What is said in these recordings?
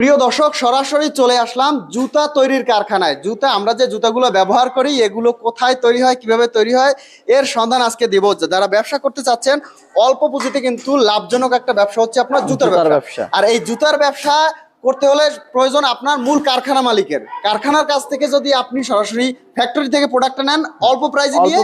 প্রিয় দর্শক, সরাসরি চলে আসলাম জুতা তৈরির কারখানায়। আমরা যে জুতাগুলো ব্যবহার করি এগুলো কোথায় তৈরি হয়, কিভাবে তৈরি হয়, এর সন্ধান আজকে দেব। যারা ব্যবসা করতে চাচ্ছেন অল্প পুঁজিতে কিন্তু লাভজনক একটা ব্যবসা হচ্ছে আপনার জুতার ব্যবসা। আর এই জুতার ব্যবসা করতে হলে প্রয়োজন আপনার মূল কারখানা মালিকের। কারখানার কাছ থেকে যদি আপনি সরাসরি ফ্যাক্টরি থেকে প্রোডাক্টটা নেন, অল্প প্রাইসে নিয়ে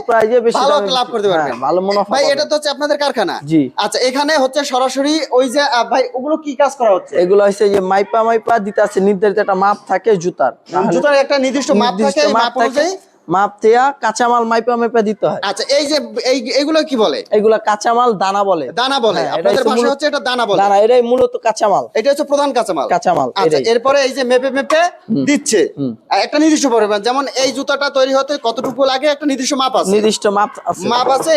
ভালো একটা লাভ করতে পারবেন। ভালো মুনাফা ভাই, এটা তো হচ্ছে আপনাদের কারখানা। জি। আচ্ছা, এখানে হচ্ছে সরাসরি ওই যে ভাই, ওগুলো কি কাজ করা হচ্ছে? এগুলো হচ্ছে যে মাইপা দিতে আছে, নির্ধারিত একটা মাপ থাকে জুতার। জুতার একটা নির্দিষ্ট মাপ থাকে, এই মাপ অনুযায়ী মাপ দেয়া কাঁচামাল মাইপা দিতে হয়। আচ্ছা, এই যে এইগুলো কি বলে? এগুলা কাঁচামাল দানা বলে। দানা বলে, আপনাদের ভাষায় হচ্ছে এটা দানা বলে। দানা, এটাই মূলত কাঁচামাল। এটা হচ্ছে প্রধান কাঁচামাল। আচ্ছা, এটাই। এরপরে এই যে মেপে দিচ্ছে একটা নির্দিষ্ট পরিমাণ। যেমন এই জুতাটা তৈরি হতে কতটুকু লাগে একটা নির্দিষ্ট মাপ আছে। নির্দিষ্ট মাপ আছে।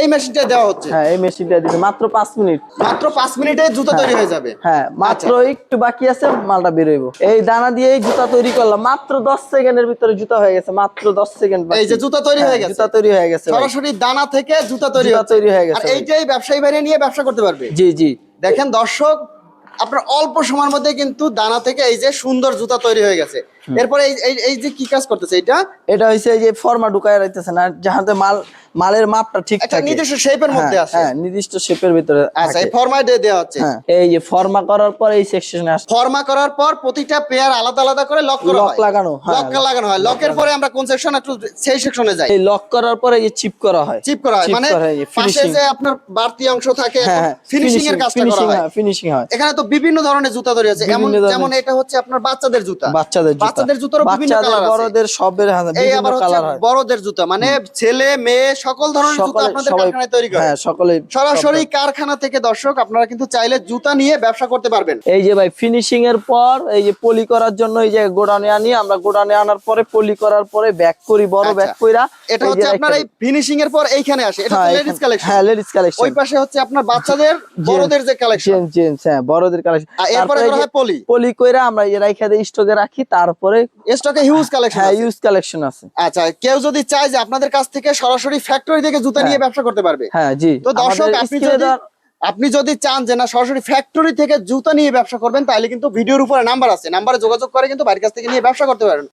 এই মেশিনটা দেওয়া হচ্ছে। হ্যাঁ, এই মেশিনটা দিতে মাত্র 5 মিনিট। মাত্র 5 মিনিটে জুতা তৈরি হয়ে যাবে। হ্যাঁ, মাত্র একটু বাকি আছে, মালটা বের হইব। এই দানা দিয়ে জুতা তৈরি করলাম, মাত্র 10 সেকেন্ডের ভিতরে জুতা হয়ে গেছে। মাত্র 10 সেকেন্ড। এই যে জুতা তৈরি হয়ে গেছে। জুতা তৈরি হয়ে গেছে, সরাসরি দানা থেকে জুতা তৈরি হয়ে গেছে। আর এইটাই ব্যবসায়ী বাইরে নিয়ে ব্যবসা করতে পারবে। জি জি। দেখেন দর্শক, আপনার অল্প সময়ের মধ্যে কিন্তু দানা থেকে এই যে সুন্দর জুতা তৈরি হয়ে গেছে। এরপরে এই যে কি কাজ করতেছে এটা হইছে এই যে ফর্মা ঢুকায় রাখতেছে না, যাহাতে মালের মাপটা ঠিক থাকে, একটা নির্দিষ্ট শেপের মধ্যে আছে। হ্যাঁ, নির্দিষ্ট শেপের ভিতরে। আচ্ছা, এই ফর্মা দেওয়া হচ্ছে। এই যে ফর্মা করার পর এই সেকশনে আসে। ফর্মা করার পর প্রতিটা পেয়ার আলাদা আলাদা করে লক করা হয়। লক লাগানো হয়। লকের পরে আমরা কোন সেকশন, একটু সেই সেকশনে যাই। এই লক করার পরে এই চিপ করা হয়। মানে পাশে যে আপনার বাড়তি অংশ থাকে, ফিনিশিং এর কাজটা করা হয়। ফিনিশিং হয়। এখানে তো বিভিন্ন ধরনের জুতা তৈরি আছে। যেমন এটা হচ্ছে আপনার বাচ্চাদের জুতা। বাচ্চাদের জুতারও বিভিন্ন কালার আছে। বড়দের সবের এই আবার হচ্ছে বড়দের জুতা, মানে ছেলে মেয়ে সকল ধরনের জুতা আপনাদের কারখানায় তৈরি করে। হ্যাঁ, সকলে সরাসরি কারখানা থেকে। দর্শক, আপনারা কিন্তু চাইলে জুতা নিয়ে ব্যবসা করতে পারবেন। এই যে ভাই, ফিনিশিং এর পর এই যে পলি করার জন্য এই যে গোডাউনে আনি আমরা। গোডাউনে আনার পরে পলি করার পরে ব্যাক করি, বড় ব্যাক কইরা। এটা হচ্ছে আপনার এই ফিনিশিং এর পর এইখানে আসে। এটা লেডিস কালেকশন। হ্যাঁ, লেডিস কালেকশন। ওই পাশে হচ্ছে আপনার বাচ্চাদের, বড়দের যে কালেকশন। জেন্টস, হ্যাঁ, বড়দের কালেকশন। এরপরে করা হয় পলি কইরা আমরা এই রাইখা দেই, স্টকে রাখি। তারপরে স্টকে হিউজ কালেকশন। হ্যাঁ, হিউজ কালেকশন আছে। আচ্ছা, কেউ যদি চায় যে আপনাদের কাছ থেকে সরাসরি ফ্যাক্টরি থেকে জুতা নিয়ে ব্যবসা করতে পারবে। হ্যাঁ জি। তো দর্শক, আপনি যদি চান যে না সরাসরি ফ্যাক্টরি থেকে জুতা নিয়ে ব্যবসা করবেন, তাহলে কিন্তু ভিডিওর উপরে নাম্বার আছে, নাম্বারে যোগাযোগ করে কিন্তু বাড়ির কাছ থেকে নিয়ে ব্যবসা করতে পারেন।